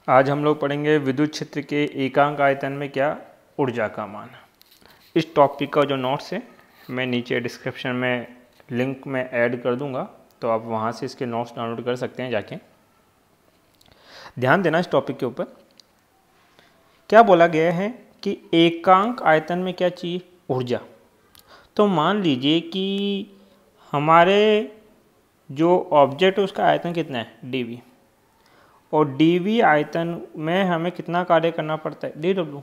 आज हम लोग पढ़ेंगे विद्युत क्षेत्र के एकांक आयतन में क्या ऊर्जा का मान। इस टॉपिक का जो नोट्स है मैं नीचे डिस्क्रिप्शन में लिंक में ऐड कर दूंगा, तो आप वहां से इसके नोट्स डाउनलोड कर सकते हैं जाके। ध्यान देना इस टॉपिक के ऊपर क्या बोला गया है कि एकांक आयतन में क्या चाहिए, ऊर्जा। तो मान लीजिए कि हमारे जो ऑब्जेक्ट है उसका आयतन कितना है, dv, और dv आयतन में हमें कितना कार्य करना पड़ता है, dw।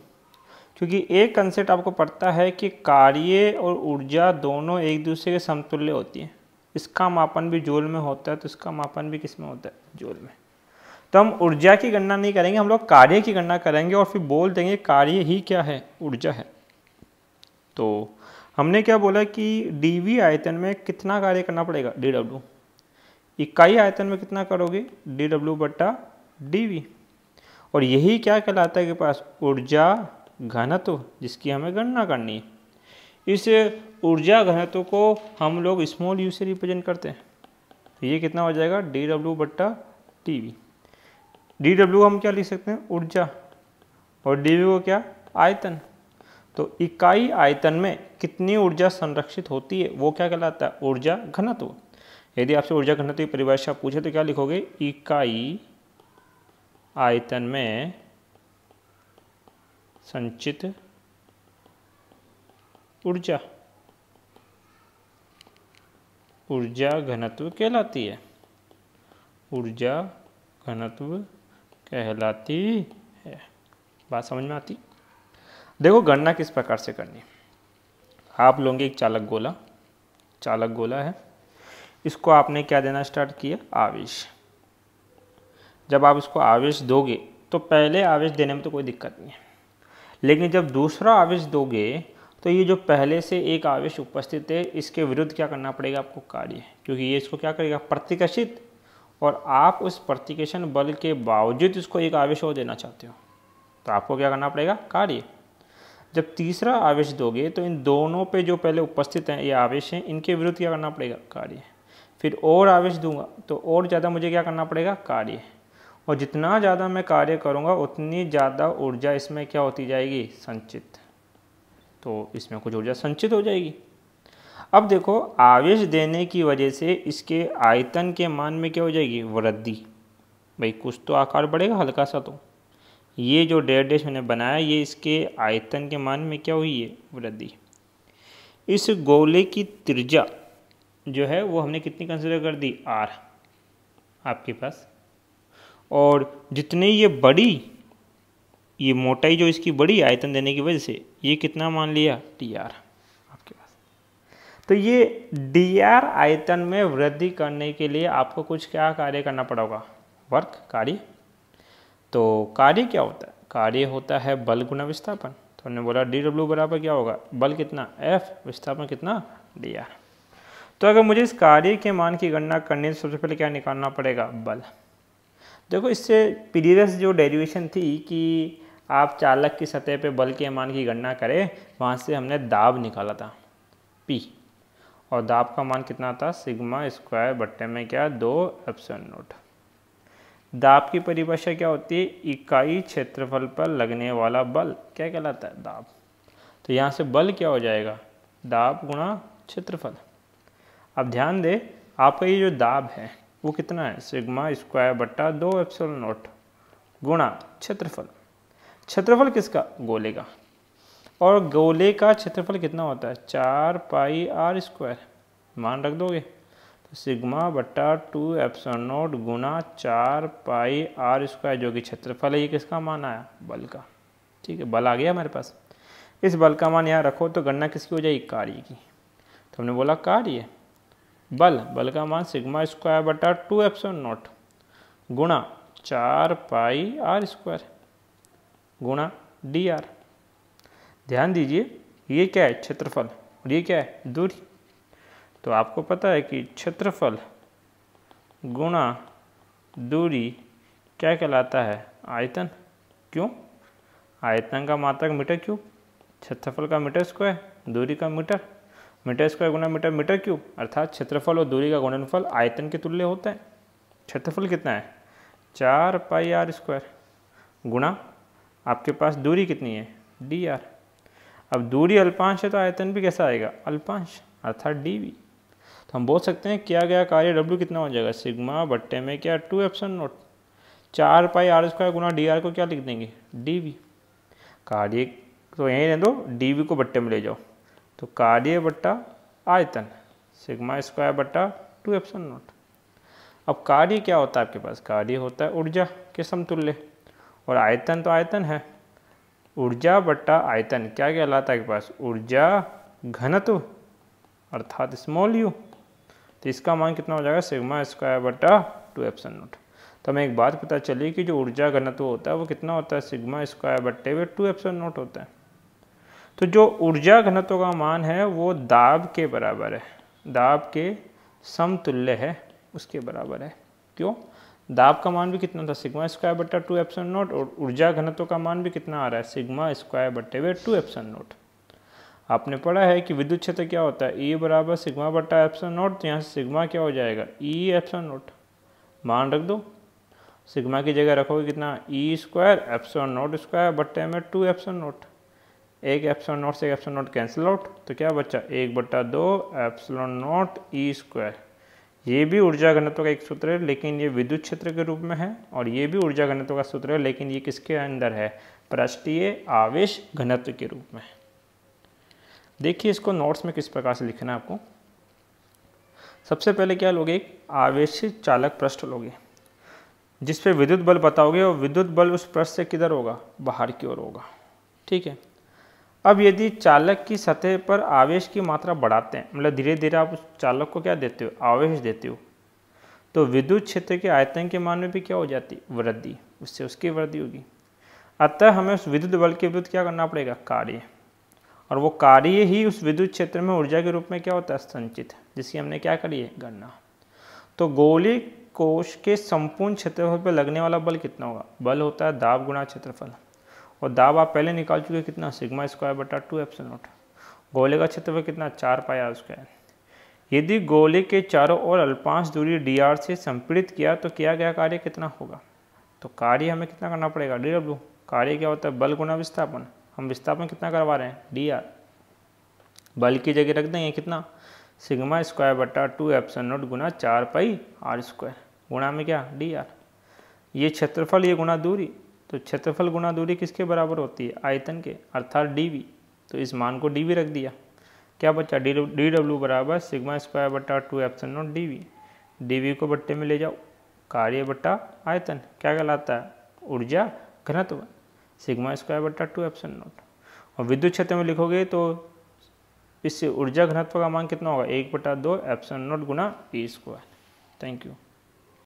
क्योंकि एक कंसेप्ट आपको पड़ता है कि कार्य और ऊर्जा दोनों एक दूसरे के समतुल्य होती हैं। इसका मापन भी जूल में होता है, तो इसका मापन भी किस में होता है, जूल में। तो हम ऊर्जा की गणना नहीं करेंगे, हम लोग कार्य की गणना करेंगे और फिर बोल देंगे कार्य ही क्या है, ऊर्जा है। तो हमने क्या बोला कि dv आयतन में कितना कार्य करना पड़ेगा, dw। इकाई आयतन में कितना करोगे, dw बटा dv। और यही क्या कहलाता है कि पास ऊर्जा घनत्व, जिसकी हमें गणना करनी है। इस ऊर्जा घनत्व को हम लोग स्मॉल यू से रिप्रेजेंट करते हैं। ये कितना हो जाएगा, dw बट्टा dv। dw हम क्या लिख सकते हैं, ऊर्जा, और dv को क्या, आयतन। तो इकाई आयतन में कितनी ऊर्जा संरक्षित होती है वो क्या कहलाता है, ऊर्जा घनत्व। यदि आपसे ऊर्जा घनत्व की परिभाषा पूछे तो क्या लिखोगे, इकाई आयतन में संचित ऊर्जा, ऊर्जा घनत्व कहलाती है, ऊर्जा घनत्व कहलाती है। बात समझ में आती। देखो गणना किस प्रकार से करनी है। आप लोगे एक चालक गोला है, इसको आपने क्या देना स्टार्ट किया, आवेश। जब आप इसको आवेश दोगे तो पहले आवेश देने में तो कोई दिक्कत नहीं है, लेकिन जब दूसरा आवेश दोगे तो ये जो पहले से एक आवेश उपस्थित है इसके विरुद्ध क्या करना पड़ेगा आपको, कार्य। क्योंकि ये इसको क्या करेगा, प्रतिकर्षित, और आप उस प्रतिकर्षण बल के बावजूद इसको एक आवेश और देना चाहते हो, तो आपको क्या करना पड़ेगा, कार्य। जब तीसरा आवेश दोगे तो इन दोनों पे जो पहले उपस्थित हैं ये आवेश हैं, इनके विरुद्ध क्या करना पड़ेगा, कार्य। फिर और आवेश दूंगा तो और ज़्यादा मुझे क्या करना पड़ेगा, कार्य। और जितना ज़्यादा मैं कार्य करूँगा उतनी ज़्यादा ऊर्जा इसमें क्या होती जाएगी, संचित। तो इसमें कुछ ऊर्जा संचित हो जाएगी। अब देखो आवेश देने की वजह से इसके आयतन के मान में क्या हो जाएगी, वृद्धि। भाई कुछ तो आकार बढ़ेगा हल्का सा। तो ये जो डैश मैंने बनाया ये इसके आयतन के मान में क्या हुई है, वृद्धि। इस गोले की त्रिज्या जो है वो हमने कितनी कंसिडर कर दी, r आपके पास। और जितनी ये बड़ी, ये मोटाई जो इसकी बड़ी आयतन देने की वजह से ये कितना मान लिया, dr आपके पास। तो ये dr आयतन में वृद्धि करने के लिए आपको कुछ क्या कार्य करना पड़ेगा, वर्क, कार्य। तो कार्य क्या होता है, कार्य होता है बल गुना विस्थापन। तो हमने बोला dw बराबर क्या होगा, बल कितना F, विस्थापन कितना dr। तो अगर मुझे इस कार्य के मान की गणना करनी है तो सबसे पहले क्या निकालना पड़ेगा, बल। देखो इससे प्रीवियस जो डेरिवेशन थी कि आप चालक की सतह पे बल के मान की गणना करें, वहाँ से हमने दाब निकाला था P, और दाब का मान कितना था, सिग्मा स्क्वायर बट्टे में क्या, 2 एप्सिलॉन नॉट। दाब की परिभाषा क्या होती है, इकाई क्षेत्रफल पर लगने वाला बल क्या कहलाता है, दाब। तो यहाँ से बल क्या हो जाएगा, दाब गुणा क्षेत्रफल। अब ध्यान दे, आपका ये जो दाब है वो कितना है, सिग्मा स्क्वायर बट्टा 2 एप्सिलॉन नॉट गुणा क्षेत्रफल। क्षेत्रफल किसका, गोले का। और गोले का क्षेत्रफल कितना होता है, 4 पाई r स्क्वायर। मान रख दोगे तो सिग्मा बट्टा 2 एप्सिलॉन नॉट गुणा 4 पाई r स्क्वायर, जो कि क्षेत्रफल है। ये किसका मान आया, बल का। ठीक है, बल आ गया हमारे पास। इस बल का मान यहाँ रखो तो गणना किसकी हो जाएगी, कार्य की। तो हमने बोला कार्य, बल का मान सिग्मा स्क्वायर बटा 2 एप्सिलॉन नॉट गुणा 4 पाई r स्क्वायर गुणा dr। ध्यान दीजिए ये क्या है, क्षेत्रफल, और ये क्या है, दूरी। तो आपको पता है कि क्षेत्रफल गुणा दूरी क्या कहलाता है, आयतन। क्यों, आयतन का मात्रक मीटर क्यूब, क्षेत्रफल का मीटर स्क्वायर, दूरी का मीटर, मीटर स्क्वायर गुना मीटर, मीटर क्यूब। अर्थात क्षेत्रफल और दूरी का गुणनफल आयतन के तुल्य होता है। क्षेत्रफल कितना है, 4 पाई r स्क्वायर। गुणा आपके पास दूरी कितनी है डी आर। अब दूरी अल्पांश है तो आयतन भी कैसा आएगा अल्पांश अर्थात डी वी। तो हम बोल सकते हैं किया गया कार्य डब्ल्यू कितना हो जाएगा सिग्मा बट्टे में क्या 2 epsilon naught 4 pi R square गुना डी आर को क्या लिख देंगे डी वी। कार्य तो यहीं रह दो डी वी को बट्टे में ले जाओ तो कार्य बट्टा आयतन सिग्मा स्क्वायर बट्टा 2 एप्सिलॉन नॉट। अब कार्य क्या होता है आपके पास कार्य होता है ऊर्जा के समतुल्य और आयतन तो आयतन है। ऊर्जा बट्टा आयतन क्या कहलाता है आपके पास ऊर्जा घनत्व अर्थात स्मॉल यू। तो इसका मान कितना हो जाएगा सिग्मा स्क्वायर बट्टा 2 एप्सिलॉन नॉट। तो हमें एक बात पता चली कि जो ऊर्जा घनत्व होता है वो कितना होता है सिग्मा स्क्वायर बट्टे में 2 एप्सिलॉन नॉट होता है। तो जो ऊर्जा घनत्व का मान है वो दाब के बराबर है दाब के समतुल्य है उसके बराबर है। क्यों दाब का मान भी कितना था सिग्मा स्क्वायर बट्टा 2 एप्सिलॉन नॉट और ऊर्जा घनत्व का मान भी कितना आ रहा है सिग्मा स्क्वायर बट्टे में 2 एप्सिलॉन नॉट। आपने पढ़ा है कि विद्युत क्षेत्र क्या होता है ई बराबर सिग्मा बट्टा एप्सिलॉन नॉट। तो यहाँ से सिग्मा क्या हो जाएगा ई एप्सिलॉन नॉट मान रख दो सिग्मा की जगह रखोगे कितना E square epsilon not square बट्टे में 2 एप्सिलॉन नॉट। एक एप्सिलॉन नॉट से एक एप्सिलॉन नॉट कैंसिल आउट तो क्या बचा 1/2 एप्सिलॉन नॉट ई स्क्वायर। ये भी ऊर्जा घनत्व का एक सूत्र है लेकिन ये विद्युत क्षेत्र के रूप में है और ये भी ऊर्जा घनत्व का सूत्र है लेकिन ये किसके अंदर है पृष्ठीय आवेश घनत्व के रूप में। देखिए इसको नोट्स में किस प्रकार से लिखना है आपको। सबसे पहले क्या लोगे एक आवेशित चालक पृष्ठ लोगे जिस पे विद्युत बल बताओगे और विद्युत बल उस पृष्ठ से किधर होगा बाहर की ओर होगा। ठीक है अब यदि चालक की सतह पर आवेश की मात्रा बढ़ाते हैं मतलब धीरे धीरे आप उस चालक को क्या देते हो आवेश देते हो तो विद्युत क्षेत्र के आयतन के मान में भी क्या हो जाती वृद्धि उससे उसकी वृद्धि होगी। अतः हमें उस विद्युत बल के विरुद्ध क्या करना पड़ेगा कार्य और वो कार्य ही उस विद्युत क्षेत्र में ऊर्जा के रूप में क्या होता है संचित जिसकी हमने क्या करी है गणना। तो गोलीय कोश के संपूर्ण क्षेत्रफल पर लगने वाला बल कितना होगा बल होता है दाब गुणा क्षेत्रफल और दाब आप पहले निकाल चुके कितना सिग्मा स्क्वायर बटा 2 एप्सिलॉन नॉट। गोले का क्षेत्रफल कितना 4 पाई आर स्क्वायर। यदि गोले के चारों ओर अल्पांश दूरी डी आर से संपीड़ित किया तो किया गया कार्य कितना होगा तो कार्य हमें कितना करना पड़ेगा डी डब्ल्यू। कार्य क्या होता है बल गुणा विस्थापन हम विस्थापन कितना करवा रहे हैं डी आर। बल की जगह रख देंगे कितना सिग्मा स्क्वायर बटा 2 एप्सिलॉन नॉट गुना 4 पाई आर स्क्वायर गुणा में क्या डी आर। ये क्षेत्रफल ये गुणा दूरी तो क्षेत्रफल गुणा दूरी किसके बराबर होती है आयतन के अर्थात डी। तो इस मान को डी रख दिया क्या बचा डी डब्ल्यू बराबर सिग्मा स्क्वायर बट्टा 2 एप्सिलॉन नॉट डी को बट्टे में ले जाओ कार्य बट्टा आयतन क्या कहलाता है ऊर्जा घनत्व सिग्मा स्क्वायर बट्टा 2 एप्सिलॉन नॉट। और विद्युत क्षेत्र में लिखोगे तो इससे ऊर्जा घनत्व का मान कितना होगा 1/2 epsilon naught Guna E square. Thank you.